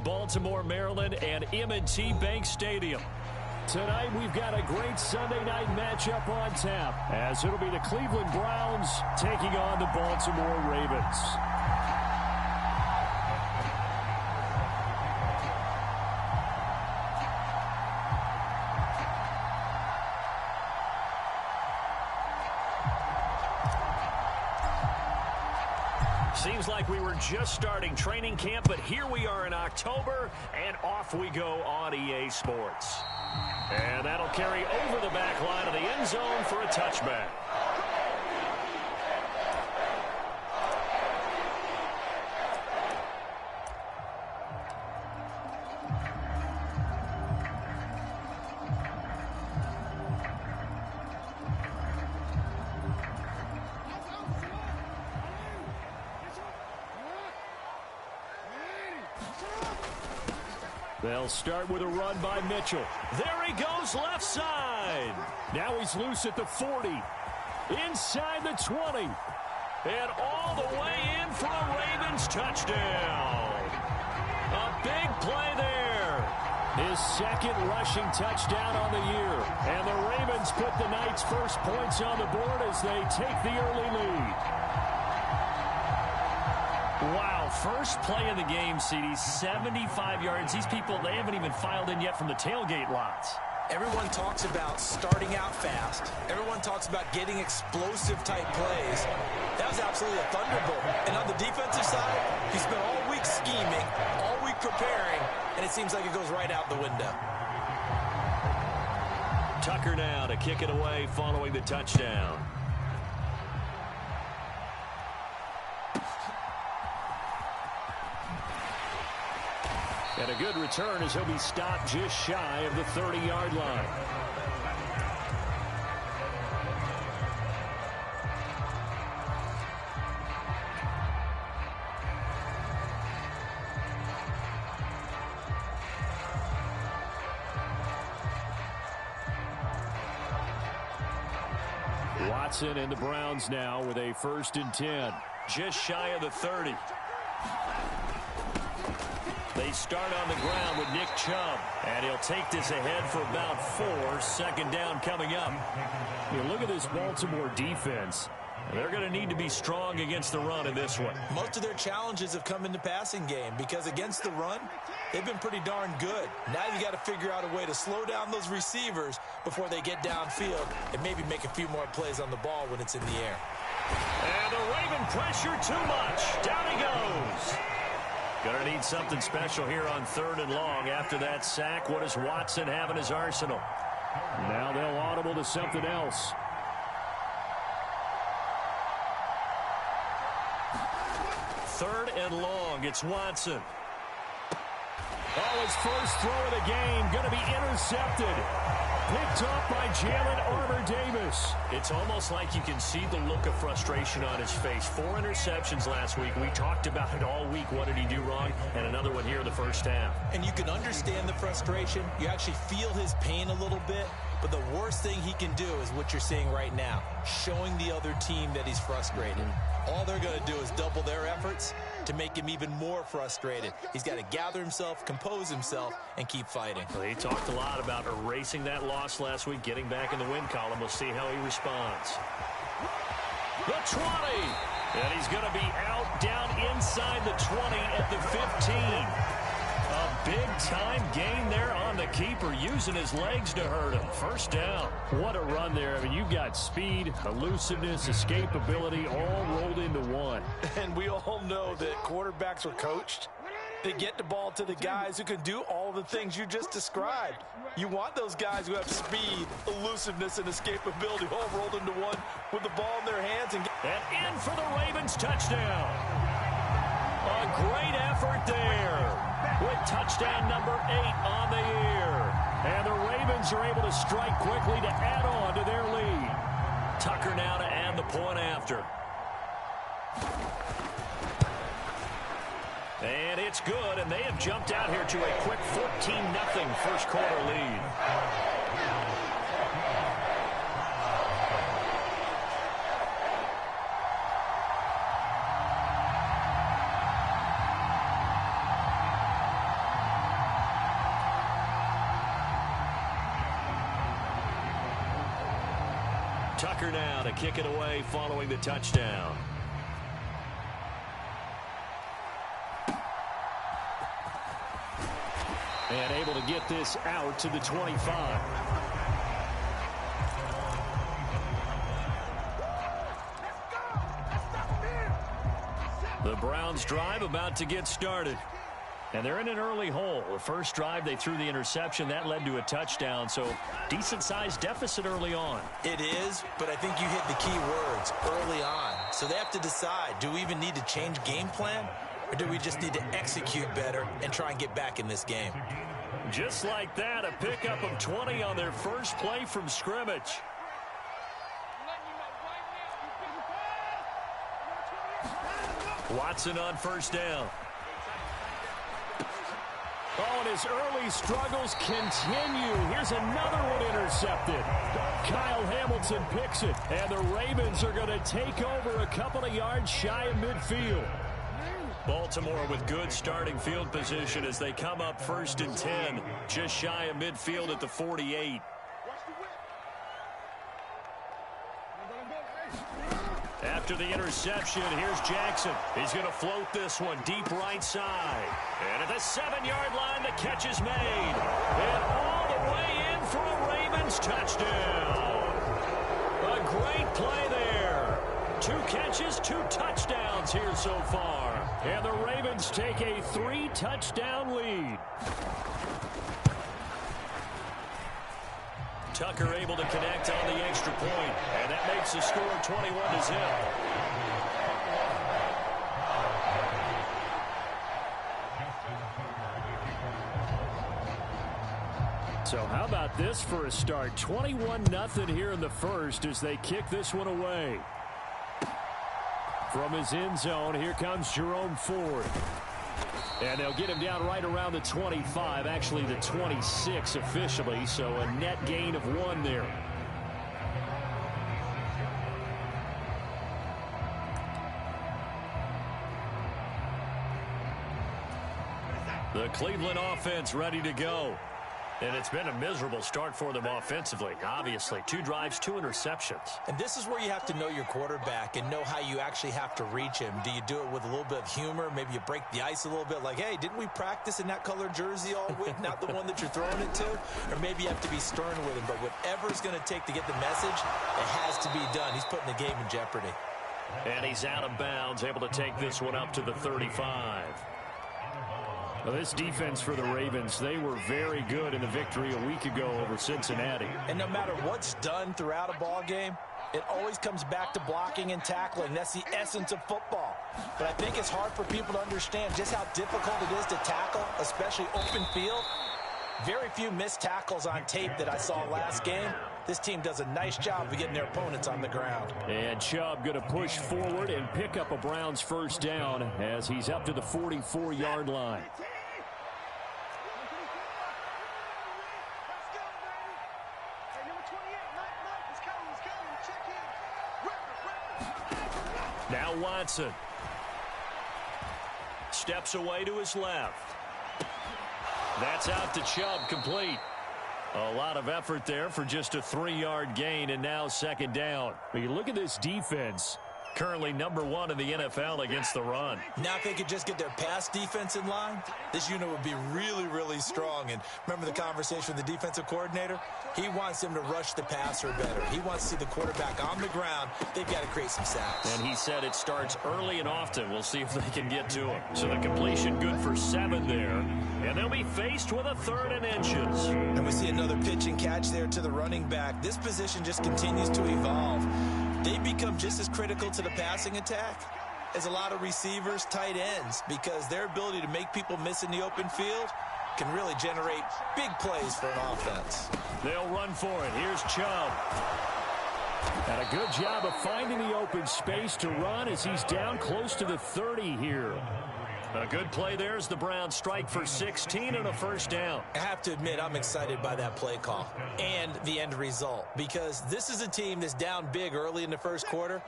Baltimore, Maryland, and M&T Bank Stadium. Tonight, we've got a great Sunday night matchup on tap, as it'll be the Cleveland Browns taking on the Baltimore Ravens. Seems like we were just starting training camp, but here we are in October, and off we go on EA Sports. And that'll carry over the back line of the end zone for a touchback. They'll start with a run by Mitchell. There he goes, left side. Now he's loose at the 40. Inside the 20. And all the way in for a Ravens touchdown. A big play there. His second rushing touchdown on the year. And the Ravens put the Knights' first points on the board as they take the early lead. Wow, first play of the game, CD, 75 yards. These people, they haven't even filed in yet from the tailgate lots. Everyone talks about starting out fast. Everyone talks about getting explosive-type plays. That was absolutely a thunderbolt. And on the defensive side, he spent all week scheming, all week preparing, and it seems like it goes right out the window. Tucker now to kick it away following the touchdown. And a good return as he'll be stopped just shy of the 30-yard line. Watson and the Browns now with a 1st and 10. Just shy of the 30. They start on the ground with Nick Chubb, and he'll take this ahead for about 4. 2nd down coming up. You look at this Baltimore defense. They're going to need to be strong against the run in this one. Most of their challenges have come in the passing game because against the run, they've been pretty darn good. Now you got to figure out a way to slow down those receivers before they get downfield and maybe make a few more plays on the ball when it's in the air. And the Raven pressure too much. Down he goes. Going to need something special here on 3rd and long. After that sack, what does Watson have in his arsenal? Now they'll audible to something else. 3rd and long. It's Watson. Oh, his first throw of the game going to be intercepted. Picked up by Jalen Armour-Davis. It's almost like you can see the look of frustration on his face. 4 interceptions last week. We talked about it all week. What did he do wrong? And another one here in the first half. And you can understand the frustration. You actually feel his pain a little bit. But the worst thing he can do is what you're seeing right now, showing the other team that he's frustrated. All they're going to do is double their efforts to make him even more frustrated. He's got to gather himself, compose himself, and keep fighting. Well, he talked a lot about erasing that loss last week, getting back in the win column. We'll see how he responds. The 20. And he's going to be out down inside the 20 at the 15. A big-time gain there on the keeper, using his legs to hurt him. 1st down. What a run there. I mean, you've got speed, elusiveness, escapability, all rolled into one. And we all know that quarterbacks are coached to get the ball to the guys who can do all the things you just described. You want those guys who have speed, elusiveness, and escapability all rolled into one with the ball in their hands. And in for the Ravens touchdown. A great effort there, with touchdown number 8 on the year. And the Ravens are able to strike quickly to add on to their lead. Tucker now to add the point after. And it's good, and they have jumped out here to a quick 14-0 first quarter lead. Tucker now to kick it away following the touchdown. And able to get this out to the 25. The Browns drive about to get started. And they're in an early hole. The first drive, they threw the interception. That led to a touchdown, so decent-sized deficit early on. It is, but I think you hit the key words, early on. So they have to decide, do we even need to change game plan, or do we just need to execute better and try and get back in this game? Just like that, a pickup of 20 on their first play from scrimmage. Watson on first down. Oh, and his early struggles continue. Here's another one intercepted. Kyle Hamilton picks it, and the Ravens are going to take over a couple of yards shy of midfield. Baltimore with good starting field position as they come up 1st and 10, just shy of midfield at the 48. After the interception, here's Jackson. He's going to float this one deep right side. And at the 7-yard line, the catch is made. And all the way in for a Ravens touchdown. A great play there. 2 catches, 2 touchdowns here so far. And the Ravens take a 3-touchdown lead. Tucker able to connect on the extra point, and that makes the score 21-0. So how about this for a start? 21-0 here in the first as they kick this one away. From his end zone, here comes Jerome Ford. And they'll get him down right around the 25, actually the 26 officially, so a net gain of 1 there. The Cleveland offense ready to go. And it's been a miserable start for them offensively. Obviously, 2 drives, 2 interceptions. And this is where you have to know your quarterback and know how you actually have to reach him. Do you do it with a little bit of humor? Maybe you break the ice a little bit like, hey, didn't we practice in that color jersey all week? Not the one that you're throwing it to? Or maybe you have to be stern with him. But whatever it's going to take to get the message, it has to be done. He's putting the game in jeopardy. And he's out of bounds, able to take this one up to the 35. Well, this defense for the Ravens, they were very good in the victory a week ago over Cincinnati. And no matter what's done throughout a ball game, it always comes back to blocking and tackling. That's the essence of football. But I think it's hard for people to understand just how difficult it is to tackle, especially open field. Very few missed tackles on tape that I saw last game. This team does a nice job of getting their opponents on the ground. And Chubb going to push forward and pick up a Browns first down as he's up to the 44-yard line. Now Watson steps away to his left. That's out to Chubb, complete. A lot of effort there for just a 3-yard gain, and now 2nd down. When you look at this defense, currently number 1 in the NFL against the run. Now if they could just get their pass defense in line, this unit would be really, really strong. And remember the conversation with the defensive coordinator? He wants them to rush the passer better. He wants to see the quarterback on the ground. They've got to create some sacks. And he said it starts early and often. We'll see if they can get to him. So the completion good for 7 there. And they'll be faced with a 3rd and inches. And we see another pitch and catch there to the running back. This position just continues to evolve. They become just as critical to the passing attack as a lot of receivers, tight ends, because their ability to make people miss in the open field can really generate big plays for an offense. They'll run for it. Here's Chubb. And a good job of finding the open space to run as he's down close to the 30 here. A good play there as the Browns strike for 16 and a first down. I have to admit, I'm excited by that play call and the end result, because this is a team that's down big early in the first quarter.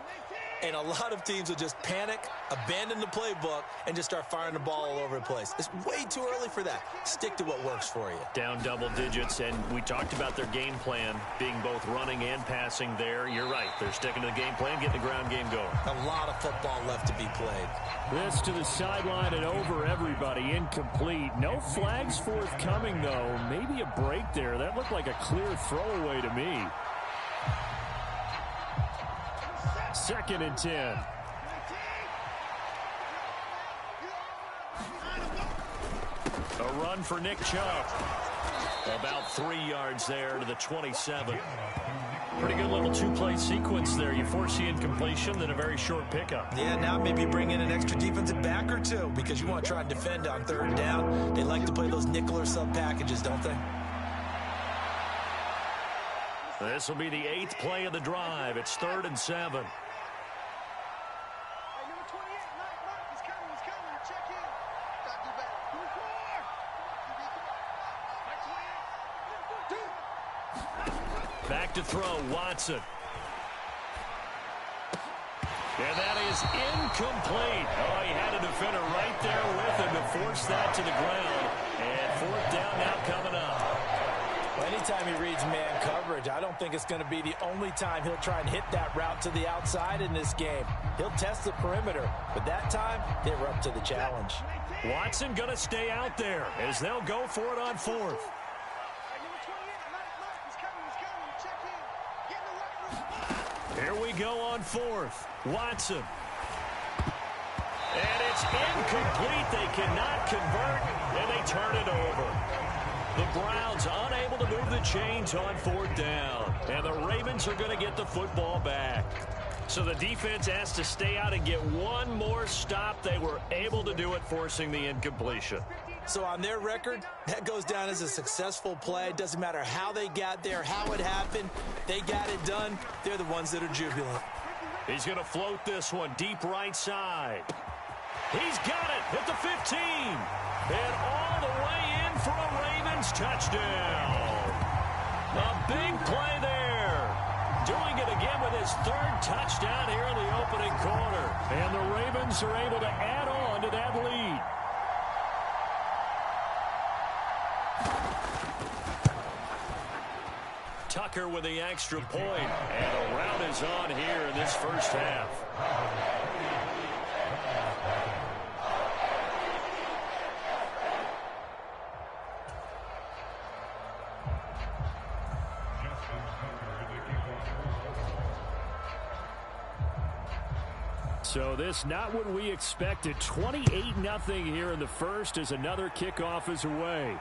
And a lot of teams will just panic, abandon the playbook, and just start firing the ball all over the place. It's way too early for that. Stick to what works for you. Down double digits, and we talked about their game plan being both running and passing there. You're right. They're sticking to the game plan, getting the ground game going. A lot of football left to be played. This to the sideline and over everybody. Incomplete. No flags forthcoming, though. Maybe a break there. That looked like a clear throwaway to me. 2nd and 10. A run for Nick Chubb. About 3 yards there to the 27. Pretty good little two-play sequence there. You force the incompletion, then a very short pickup. Yeah, now maybe bring in an extra defensive back or two because you want to try and defend on 3rd down. They like to play those nickel or sub packages, don't they? This will be the 8th play of the drive. It's 3rd and 7. Back to throw, Watson. And that is incomplete. Oh, he had a defender right there with him to force that to the ground. And 4th down now coming up. Well, anytime he reads man coverage, I don't think it's going to be the only time he'll try and hit that route to the outside in this game. He'll test the perimeter, but that time they were up to the challenge. Watson going to stay out there as they'll go for it on 4th. Here we go on 4th. Watson. And it's incomplete. They cannot convert, and they turn it over. The Browns unable to move the chains on 4th down. And the Ravens are going to get the football back. So the defense has to stay out and get one more stop. They were able to do it, forcing the incompletion. So on their record, that goes down as a successful play. It doesn't matter how they got there, how it happened. They got it done. They're the ones that are jubilant. He's going to float this one deep right side. He's got it at the 15. And all the way in for a Ravens touchdown. A big play there. Doing it again with his 3rd touchdown here in the opening quarter. And the Ravens are able to add on to that lead. Tucker with the extra point, and a rout is on here in this first half. So this not what we expected. 28-0 here in the first as another kickoff is away.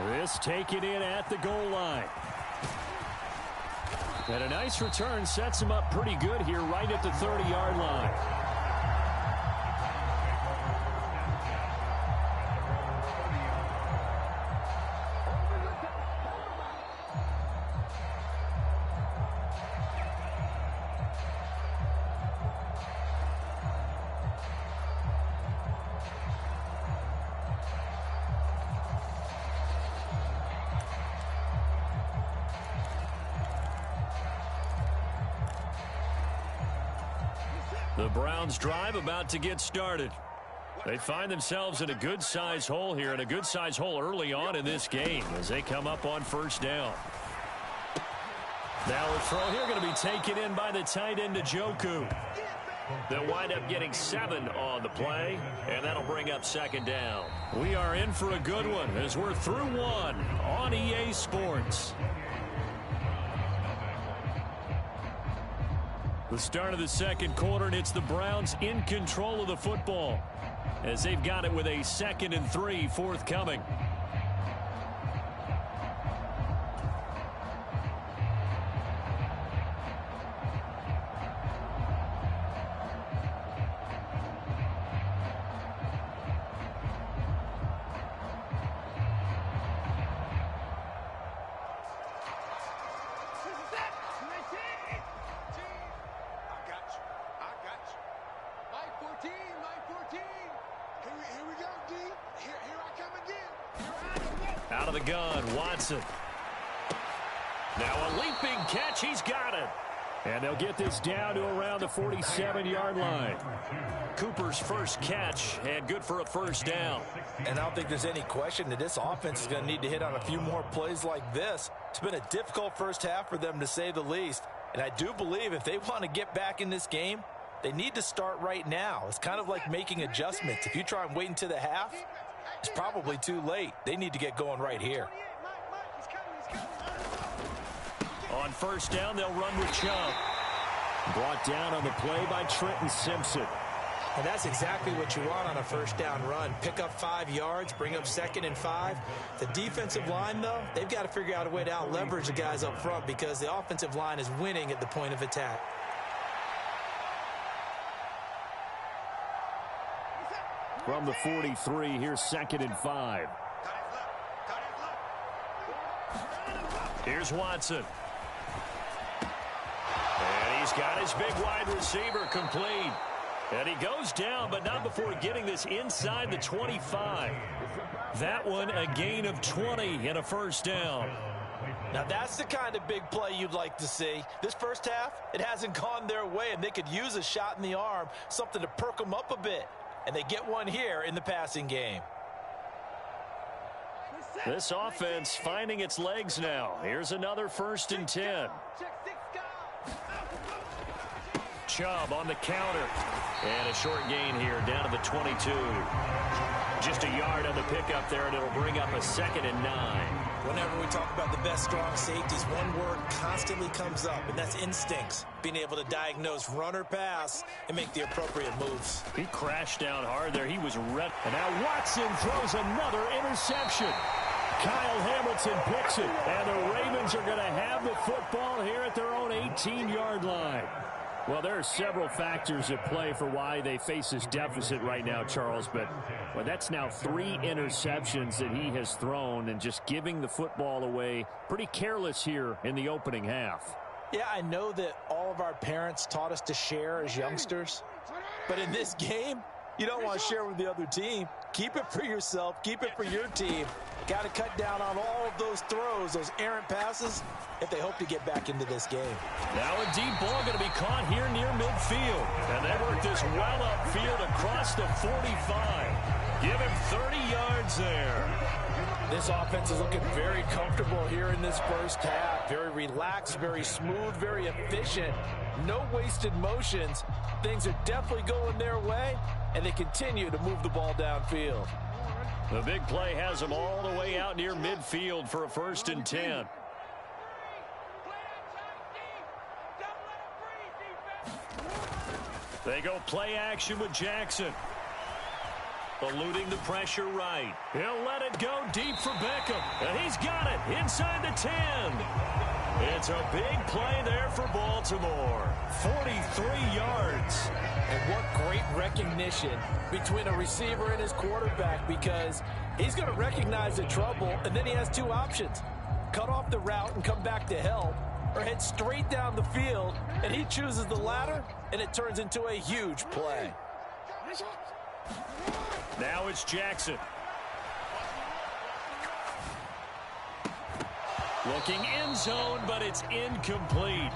This taken in at the goal line. And a nice return sets him up pretty good here right at the 30-yard line. The Browns drive about to get started. They find themselves in a good-sized hole here, and a good-sized hole early on in this game as they come up on 1st down. Now a throw here going to be taken in by the tight end Njoku. They'll wind up getting 7 on the play, and that'll bring up 2nd down. We are in for a good one as we're through 1 on EA Sports. The start of the 2nd quarter, and it's the Browns in control of the football as they've got it with a 2nd and 3 forthcoming. Out of the gun, Watson. Now a leaping catch. He's got it. And they'll get this down to around the 47-yard line. Cooper's first catch, and good for a first down. And I don't think there's any question that this offense is going to need to hit on a few more plays like this. It's been a difficult first half for them, to say the least. And I do believe if they want to get back in this game, they need to start right now. It's kind of like making adjustments. If you try and wait until the half, it's probably too late. They need to get going right here. On first down, they'll run with Chubb. Brought down on the play by Trenton Simpson. And that's exactly what you want on a first down run. Pick up 5 yards, bring up 2nd and 5. The defensive line, though, they've got to figure out a way to out-leverage the guys up front because the offensive line is winning at the point of attack. From the 43, here's 2nd and 5. Here's Watson. And he's got his big wide receiver complete. And he goes down, but not before getting this inside the 25. That one a gain of 20 and a first down. Now that's the kind of big play you'd like to see. This first half, it hasn't gone their way, and they could use a shot in the arm, something to perk them up a bit. And they get one here in the passing game. This offense finding its legs now. Here's another 1st and 10. Chubb on the counter. And a short gain here down to the 22. Just a yard on the pickup there, and it'll bring up a 2nd and 9. Whenever we talk about the best strong safeties, one word constantly comes up, and that's instincts. Being able to diagnose run or pass and make the appropriate moves. He crashed down hard there. He was ready. And now Watson throws another interception. Kyle Hamilton picks it, and the Ravens are going to have the football here at their own 18-yard line. Well, there are several factors at play for why they face this deficit right now, Charles, but well, that's now 3 interceptions that he has thrown and just giving the football away pretty careless here in the opening half. Yeah, I know that all of our parents taught us to share as youngsters, but in this game, you don't want to share with the other team. Keep it for yourself. Keep it for your team. Got to cut down on all of those throws, those errant passes, if they hope to get back into this game. Now a deep ball going to be caught here near midfield. And they work this well upfield across the 45. Give him 30 yards there. This offense is looking very comfortable here in this first half. Very relaxed, very smooth, very efficient. No wasted motions. Things are definitely going their way, and they continue to move the ball downfield. The big play has them all the way out near midfield for a 1st and 10. They go play action with Jackson. Eluding the pressure right. He'll let it go deep for Beckham. And he's got it inside the 10. It's a big play there for Baltimore. 43 yards. And what great recognition between a receiver and his quarterback, because he's going to recognize the trouble, and then he has 2 options. Cut off the route and come back to help, or head straight down the field, and he chooses the latter, and it turns into a huge play. Now it's Jackson. Looking end zone, but it's incomplete.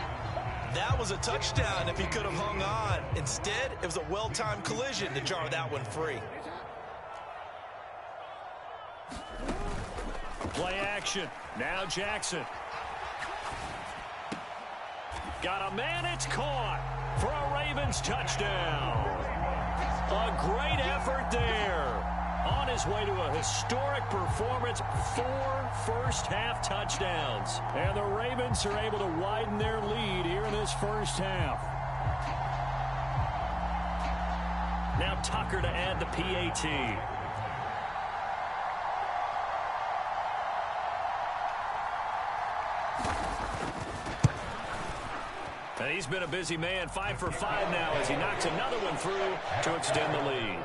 That was a touchdown if he could have hung on. Instead, it was a well-timed collision to jar that one free. Play action. Now Jackson. Got a man, it's caught for a Ravens touchdown. A great effort there. On his way to a historic performance, 4 first-half touchdowns. And the Ravens are able to widen their lead here in this first half. Now Tucker to add the PAT. And he's been a busy man, 5 for 5 now as he knocks another one through to extend the lead.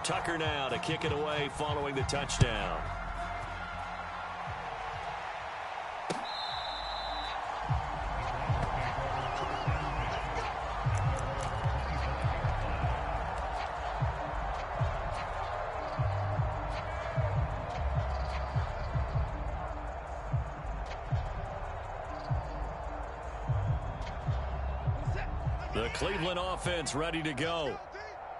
Tucker now to kick it away following the touchdown. The Cleveland offense ready to go.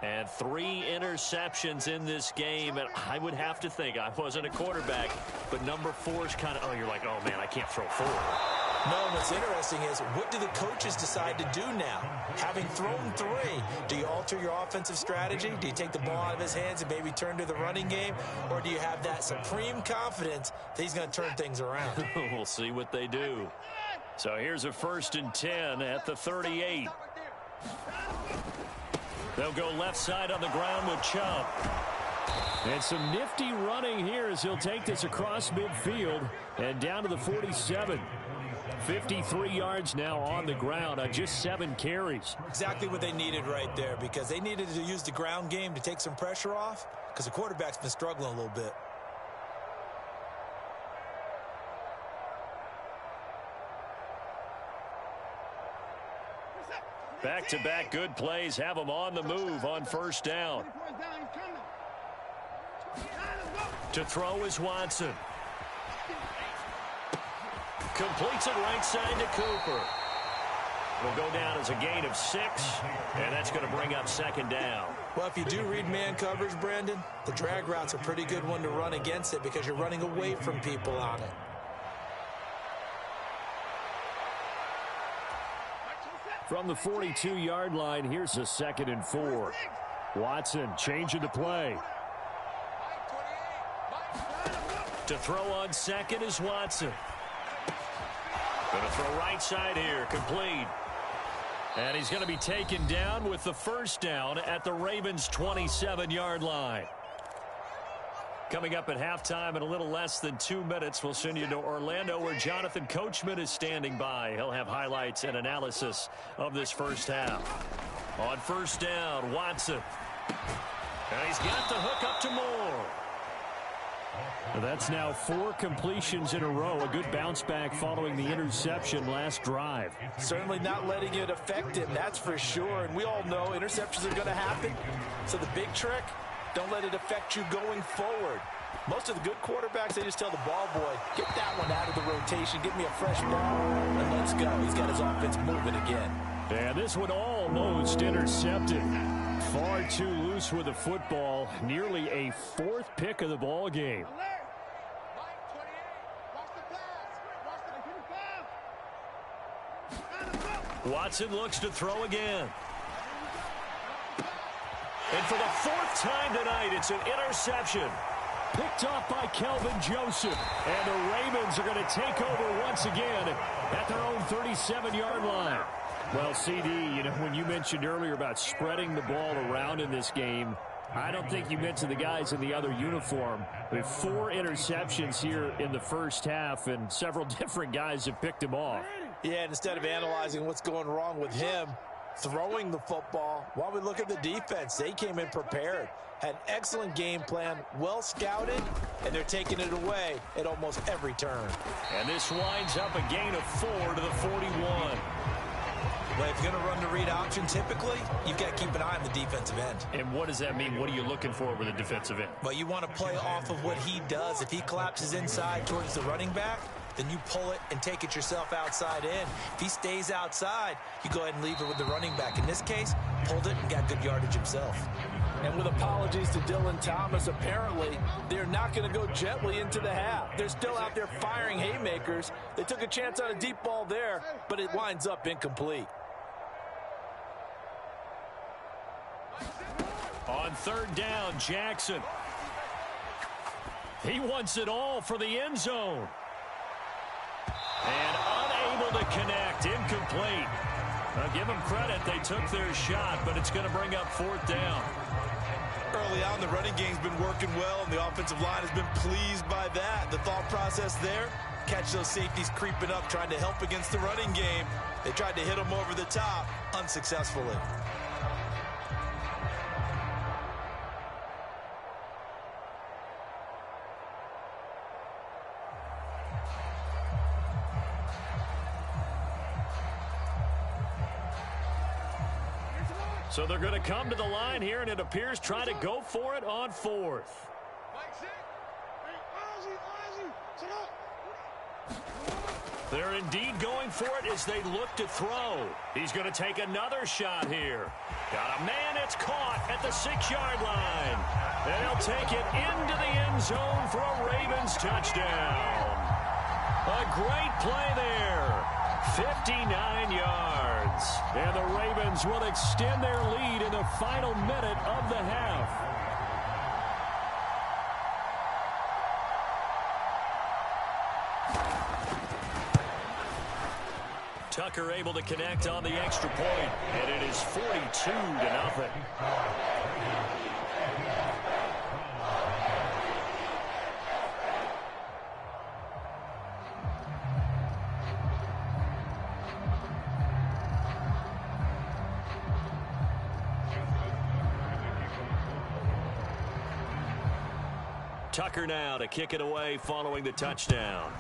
And 3 interceptions in this game. And I would have to think, I wasn't a quarterback, but number 4 is kind of, oh, you're like, oh, man, I can't throw 4. No, what's interesting is, what do the coaches decide to do now? Having thrown 3, do you alter your offensive strategy? Do you take the ball out of his hands and maybe turn to the running game? Or do you have that supreme confidence that he's going to turn things around? We'll see what they do. So here's a 1st and 10 at the 38. They'll go left side on the ground with Chubb. And some nifty running here as he'll take this across midfield and down to the 47. 53 yards now on the ground on just 7 carries. Exactly what they needed right there, because they needed to use the ground game to take some pressure off, because the quarterback's been struggling a little bit. Back-to-back good plays have them on the move on 1st down. To throw is Watson. Completes it right side to Cooper. Will go down as a gain of 6, and that's going to bring up 2nd down. Well, if you do read man coverage, Brandon, the drag route's a pretty good one to run against it because you're running away from people on it. From the 42-yard line, here's a 2nd and 4. Watson changing the play. To throw on 2nd is Watson. Going to throw right side here, complete. And he's going to be taken down with the 1st down at the Ravens' 27-yard line. Coming up at halftime in a little less than 2 minutes, we'll send you to Orlando where Jonathan Coachman is standing by. He'll have highlights and analysis of this 1st half. On 1st down, Watson. And he's got the hook up to Moore. That's now 4 completions in a row. A good bounce back following the interception last drive. Certainly not letting it affect him, that's for sure. And we all know interceptions are going to happen. So the big trick, don't let it affect you going forward. Most of the good quarterbacks, they just tell the ball boy, get that one out of the rotation, give me a fresh ball, and let's go. He's got his offense moving again. And this one almost intercepted. Far too loose with the football. Nearly a 4th pick of the ball game. Watson looks to throw again. And for the 4th time tonight, it's an interception. Picked off by Kelvin Joseph. And the Ravens are going to take over once again at their own 37-yard line. Well, CD, you know, when you mentioned earlier about spreading the ball around in this game, I don't think you mentioned the guys in the other uniform. We have 4 interceptions here in the 1st half, and several different guys have picked him off. Yeah, and instead of analyzing what's going wrong with him, throwing the football, while we look at the defense, they came in prepared. Had an excellent game plan, well scouted, and they're taking it away at almost every turn. And this winds up a gain of 4 to the 41. Well, if you're going to run the read option, typically, you've got to keep an eye on the defensive end. And what does that mean? What are you looking for with a defensive end? Well, you want to play off of what he does. If he collapses inside towards the running back, then you pull it and take it yourself outside in. If he stays outside, you go ahead and leave it with the running back. In this case, pulled it and got good yardage himself. And with apologies to Dylan Thomas, apparently they're not going to go gently into the half. They're still out there firing haymakers. They took a chance on a deep ball there, but it winds up incomplete. On 3rd down, Jackson. He wants it all for the end zone. And unable to connect, incomplete. Now give them credit, they took their shot, but it's going to bring up 4th down. Early on, the running game's been working well, and the offensive line has been pleased by that. The thought process there, catch those safeties creeping up, trying to help against the running game. They tried to hit them over the top, unsuccessfully. So they're going to come to the line here, and it appears try to go for it on 4th. They're indeed going for it as they look to throw. He's going to take another shot here. Got a man, it's caught at the 6-yard line. And he'll take it into the end zone for a Ravens touchdown. A great play there. 59 yards. And the Ravens will extend their lead in the final minute of the half. Tucker able to connect on the extra point, and it is 42-0. Tucker now to kick it away following the touchdown.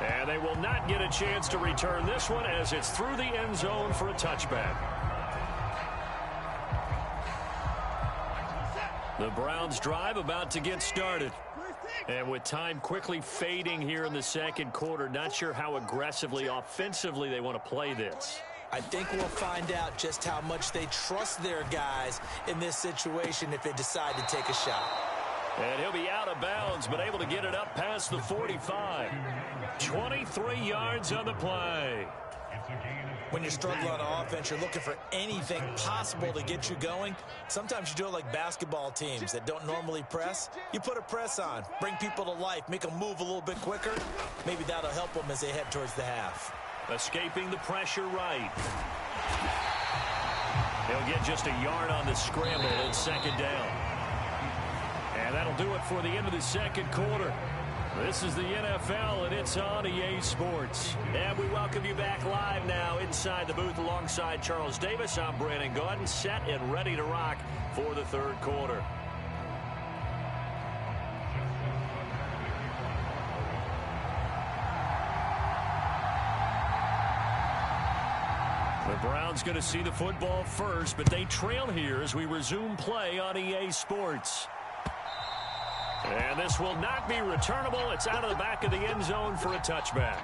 And they will not get a chance to return this one as it's through the end zone for a touchback. The Browns drive about to get started. And with time quickly fading here in the second quarter, not sure how aggressively, offensively they want to play this. I think we'll find out just how much they trust their guys in this situation if they decide to take a shot. And he'll be out of bounds, but able to get it up past the 45. 23 yards on the play. When you're struggling on offense, you're looking for anything possible to get you going. Sometimes you do it like basketball teams that don't normally press. You put a press on, bring people to life, make them move a little bit quicker. Maybe that'll help them as they head towards the half. Escaping the pressure right. He'll get just a yard on the scramble and second down. And that'll do it for the end of the second quarter. This is the NFL, and it's on EA Sports. And we welcome you back live now inside the booth alongside Charles Davis. I'm Brandon Gaudin, set and ready to rock for the third quarter. The Browns going to see the football first, but they trail here as we resume play on EA Sports. And this will not be returnable. It's out of the back of the end zone for a touchback.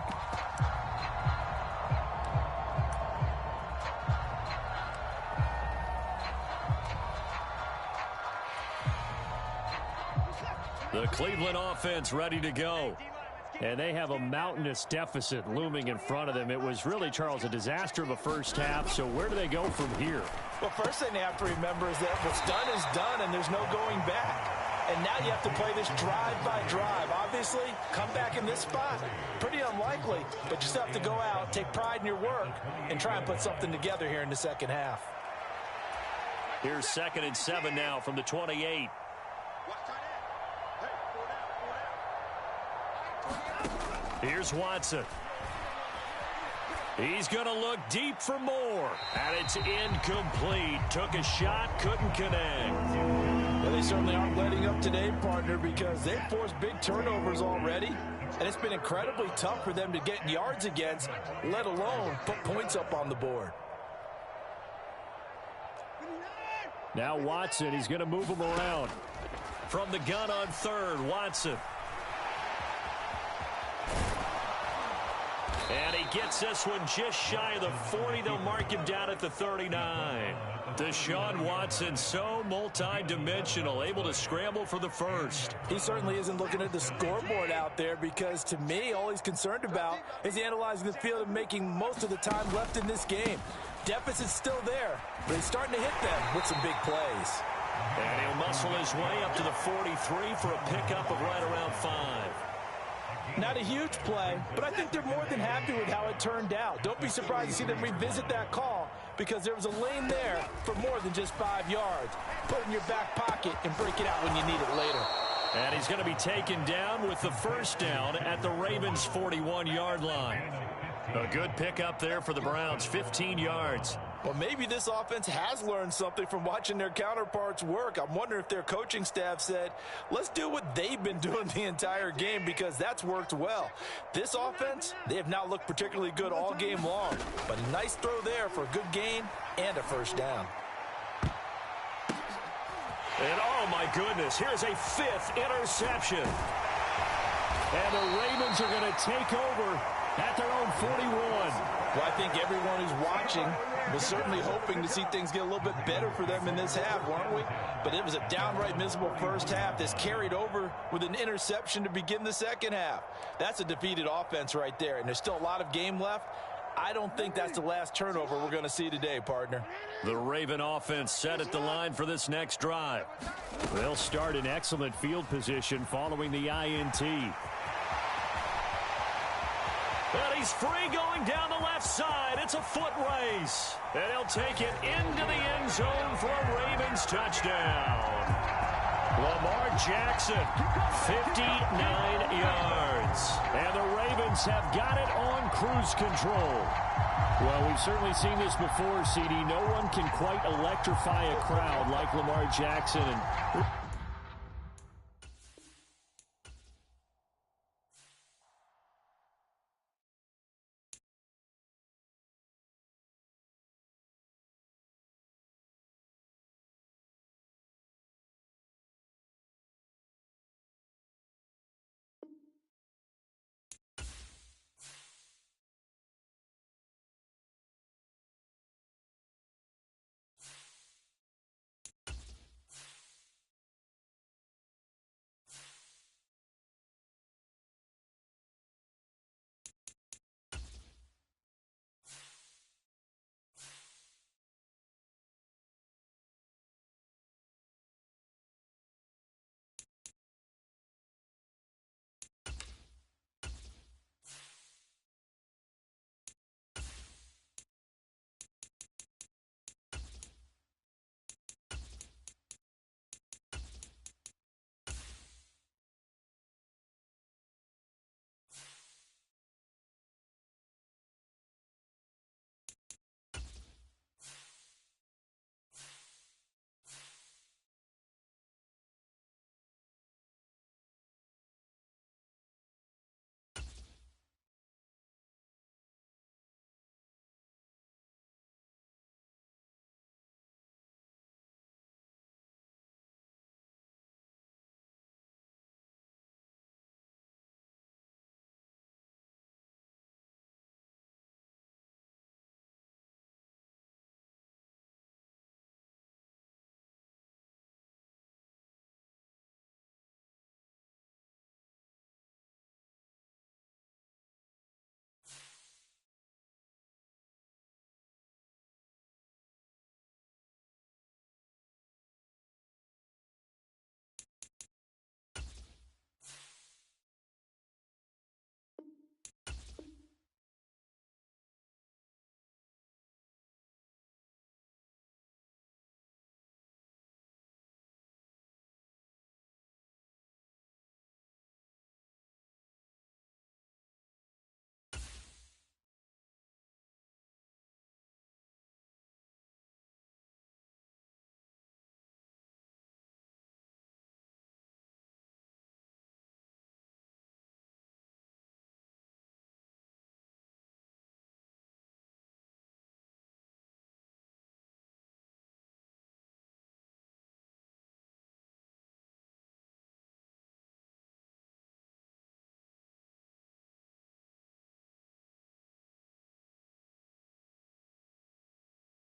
The Cleveland offense ready to go. And they have a mountainous deficit looming in front of them. It was really, Charles, a disaster of a first half. So where do they go from here? Well, first thing they have to remember is that what's done is done, and there's no going back. And now you have to play this drive by drive. Obviously, come back in this spot, pretty unlikely. But you still have to go out, take pride in your work, and try and put something together here in the second half. Here's 2nd and 7 now from the 28. Here's Watson. He's going to look deep for more. And it's incomplete. Took a shot, couldn't connect. Well, they certainly aren't letting up today, partner, because they've forced big turnovers already. And it's been incredibly tough for them to get yards against, let alone put points up on the board. Now Watson, he's going to move him around. From the gun on third, Watson. And he gets this one just shy of the 40. They'll mark him down at the 39. Deshaun Watson, so multi-dimensional, able to scramble for the first. He certainly isn't looking at the scoreboard out there because, to me, all he's concerned about is analyzing the field and making most of the time left in this game. Deficit's still there, but he's starting to hit them with some big plays. And he'll muscle his way up to the 43 for a pickup of right around 5. Not a huge play, but I think they're more than happy with how it turned out. Don't be surprised to see them revisit that call because there was a lane there for more than just 5 yards. Put it in your back pocket and break it out when you need it later. And he's going to be taken down with the first down at the Ravens' 41-yard line. A good pickup there for the Browns, 15 yards. Well, maybe this offense has learned something from watching their counterparts work. I'm wondering if their coaching staff said, let's do what they've been doing the entire game because that's worked well. This offense, they have not looked particularly good all game long, but a nice throw there for a good gain and a first down. And, oh, my my goodness. Here's a 5th interception. And the Ravens are going to take over at their own 41. Well, I think everyone who's watching was certainly hoping to see things get a little bit better for them in this half, weren't we? But it was a downright miserable first half that's carried over with an interception to begin the second half. That's a defeated offense right there, and there's still a lot of game left. I don't think that's the last turnover we're going to see today, partner. The Raven offense set at the line for this next drive. They'll start in excellent field position following the INT. And he's free going down the left side. It's a foot race. And he'll take it into the end zone for a Ravens touchdown. Lamar Jackson, 59 yards. And the Ravens have got it on cruise control. Well, we've certainly seen this before, CD. No one can quite electrify a crowd like Lamar Jackson. And